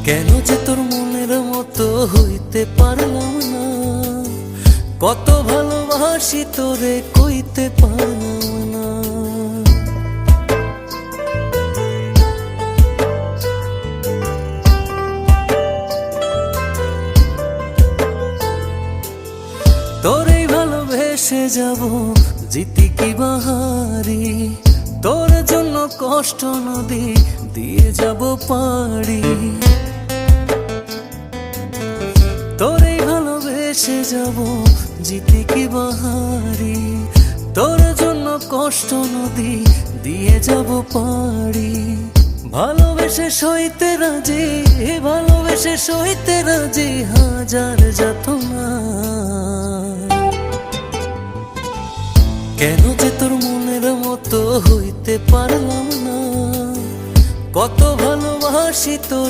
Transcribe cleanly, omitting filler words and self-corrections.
কেন যে তোর মনের মতো হইতে পারলাম না, কত ভালোবাসি তোরে কইতে পারলাম না। তোরে ভালোবেসে যাব জিতি কি বাহারি, তোর জন্য কষ্ট নদী দিয়ে যাব পাড়ি। তোরে ভালোবেসে যাব জিতি কি বাহারি, তোর জন্য কষ্ট নদী দিয়ে যাব পাড়ি। ভালোবেসে সইতে রাজি, ভালোবেসে সইতে রাজি হাজার যাতনা। কেন যে তোর মনের মতো হইতে পারলাম না, কত ভালোবাসি তোর।